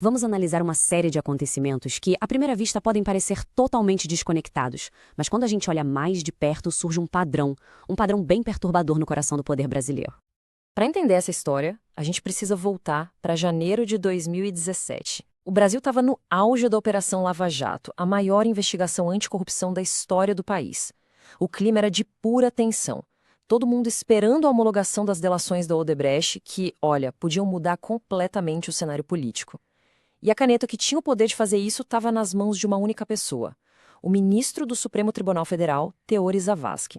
Vamos analisar uma série de acontecimentos que, à primeira vista, podem parecer totalmente desconectados, mas quando a gente olha mais de perto, surge um padrão bem perturbador no coração do poder brasileiro. Para entender essa história, a gente precisa voltar para janeiro de 2017. O Brasil estava no auge da Operação Lava Jato, a maior investigação anticorrupção da história do país. O clima era de pura tensão. Todo mundo esperando a homologação das delações da Odebrecht, que, olha, podiam mudar completamente o cenário político. E a caneta que tinha o poder de fazer isso estava nas mãos de uma única pessoa, o ministro do Supremo Tribunal Federal, Teori Zavascki.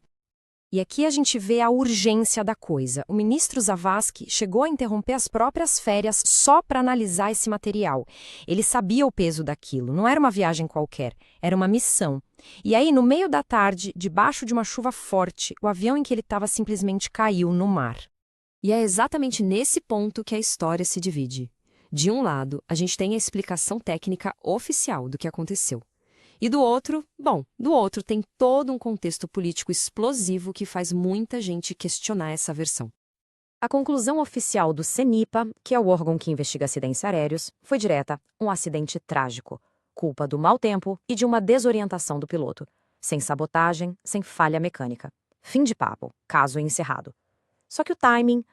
E aqui a gente vê a urgência da coisa. O ministro Zavascki chegou a interromper as próprias férias só para analisar esse material. Ele sabia o peso daquilo, não era uma viagem qualquer, era uma missão. E aí, no meio da tarde, debaixo de uma chuva forte, o avião em que ele estava simplesmente caiu no mar. E é exatamente nesse ponto que a história se divide. De um lado, a gente tem a explicação técnica oficial do que aconteceu. E do outro tem todo um contexto político explosivo que faz muita gente questionar essa versão. A conclusão oficial do CENIPA, que é o órgão que investiga acidentes aéreos, foi direta: um acidente trágico, culpa do mau tempo e de uma desorientação do piloto, sem sabotagem, sem falha mecânica. Fim de papo, caso encerrado. Só que o timing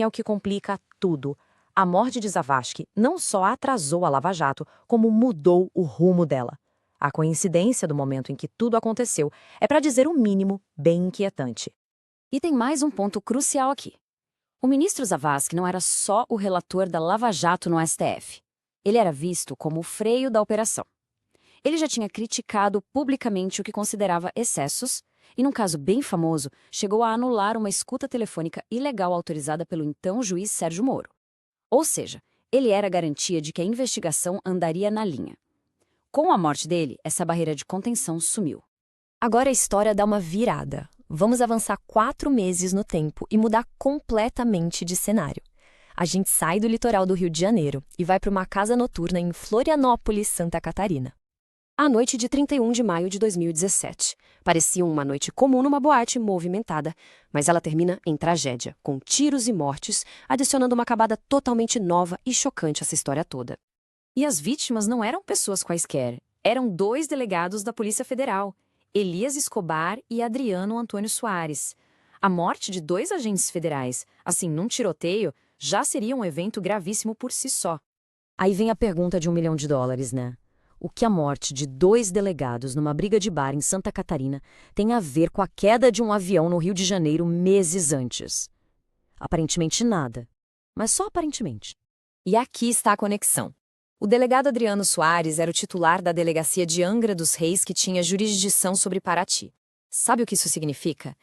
é o que complica tudo. A morte de Zavascki não só atrasou a Lava Jato, como mudou o rumo dela. A coincidência do momento em que tudo aconteceu é, para dizer o mínimo, bem inquietante. E tem mais um ponto crucial aqui. O ministro Zavascki não era só o relator da Lava Jato no STF. Ele era visto como o freio da operação. Ele já tinha criticado publicamente o que considerava excessos e, num caso bem famoso, chegou a anular uma escuta telefônica ilegal autorizada pelo então juiz Sérgio Moro. Ou seja, ele era a garantia de que a investigação andaria na linha. Com a morte dele, essa barreira de contenção sumiu. Agora a história dá uma virada. Vamos avançar 4 meses no tempo e mudar completamente de cenário. A gente sai do litoral do Rio de Janeiro e vai para uma casa noturna em Florianópolis, Santa Catarina. A noite de 31 de maio de 2017. Parecia uma noite comum numa boate movimentada, mas ela termina em tragédia, com tiros e mortes, adicionando uma camada totalmente nova e chocante a essa história toda. E as vítimas não eram pessoas quaisquer, eram 2 delegados da Polícia Federal, Elias Escobar e Adriano Antônio Soares. A morte de 2 agentes federais, assim, num tiroteio, já seria um evento gravíssimo por si só. Aí vem a pergunta de $1 milhão, né? O que a morte de 2 delegados numa briga de bar em Santa Catarina tem a ver com a queda de um avião no Rio de Janeiro meses antes? Aparentemente nada, mas só aparentemente. E aqui está a conexão. O delegado Adriano Soares era o titular da delegacia de Angra dos Reis que tinha jurisdição sobre Paraty. Sabe o que isso significa?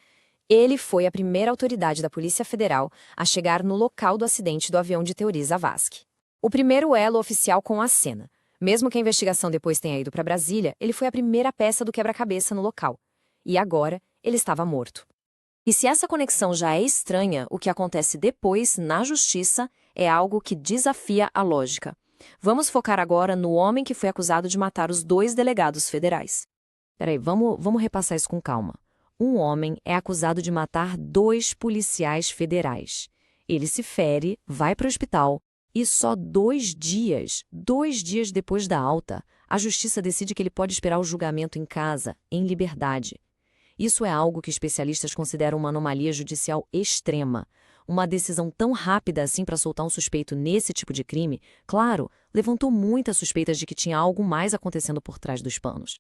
Ele foi a primeira autoridade da Polícia Federal a chegar no local do acidente do avião de Teori Zavascki. O primeiro elo oficial com a cena. Mesmo que a investigação depois tenha ido para Brasília, ele foi a primeira peça do quebra-cabeça no local. E agora, ele estava morto. E se essa conexão já é estranha, o que acontece depois, na justiça, é algo que desafia a lógica. Vamos focar agora no homem que foi acusado de matar os 2 delegados federais. Peraí, vamos repassar isso com calma. Um homem é acusado de matar 2 policiais federais. Ele se fere, vai para o hospital e só 2 dias depois da alta, a justiça decide que ele pode esperar o julgamento em casa, em liberdade. Isso é algo que especialistas consideram uma anomalia judicial extrema. Uma decisão tão rápida assim para soltar um suspeito nesse tipo de crime, claro, levantou muitas suspeitas de que tinha algo mais acontecendo por trás dos panos.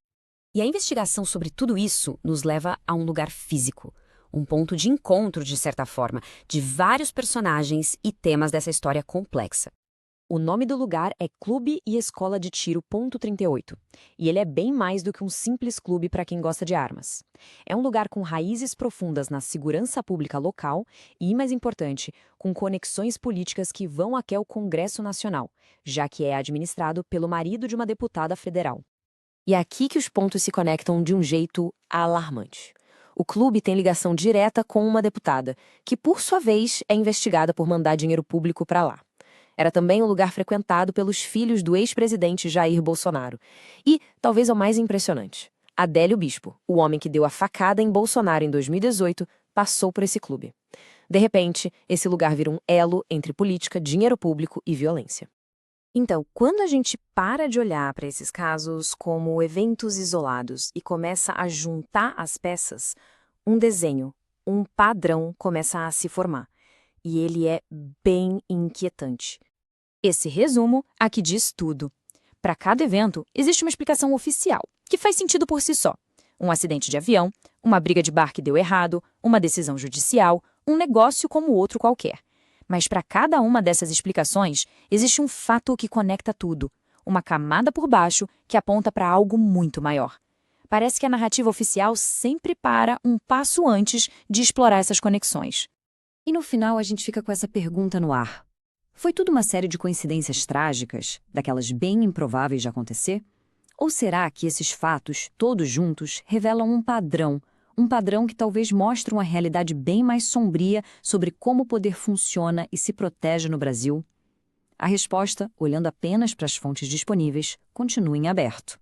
E a investigação sobre tudo isso nos leva a um lugar físico, um ponto de encontro, de certa forma, de vários personagens e temas dessa história complexa. O nome do lugar é Clube e Escola de Tiro Ponto 38, e ele é bem mais do que um simples clube para quem gosta de armas. É um lugar com raízes profundas na segurança pública local e, mais importante, com conexões políticas que vão até o Congresso Nacional, já que é administrado pelo marido de uma deputada federal. E é aqui que os pontos se conectam de um jeito alarmante. O clube tem ligação direta com uma deputada, que, por sua vez, é investigada por mandar dinheiro público para lá. Era também um lugar frequentado pelos filhos do ex-presidente Jair Bolsonaro. E, talvez o mais impressionante, Adélio Bispo, o homem que deu a facada em Bolsonaro em 2018, passou por esse clube. De repente, esse lugar vira um elo entre política, dinheiro público e violência. Então, quando a gente para de olhar para esses casos como eventos isolados e começa a juntar as peças, um desenho, um padrão começa a se formar. E ele é bem inquietante. Esse resumo aqui diz tudo. Para cada evento, existe uma explicação oficial, que faz sentido por si só. Um acidente de avião, uma briga de bar que deu errado, uma decisão judicial, um negócio como outro qualquer. Mas para cada uma dessas explicações, existe um fato que conecta tudo, uma camada por baixo que aponta para algo muito maior. Parece que a narrativa oficial sempre para um passo antes de explorar essas conexões. E no final a gente fica com essa pergunta no ar. Foi tudo uma série de coincidências trágicas, daquelas bem improváveis de acontecer? Ou será que esses fatos, todos juntos, revelam um padrão que talvez mostre uma realidade bem mais sombria sobre como o poder funciona e se protege no Brasil? A resposta, olhando apenas para as fontes disponíveis, continua em aberto.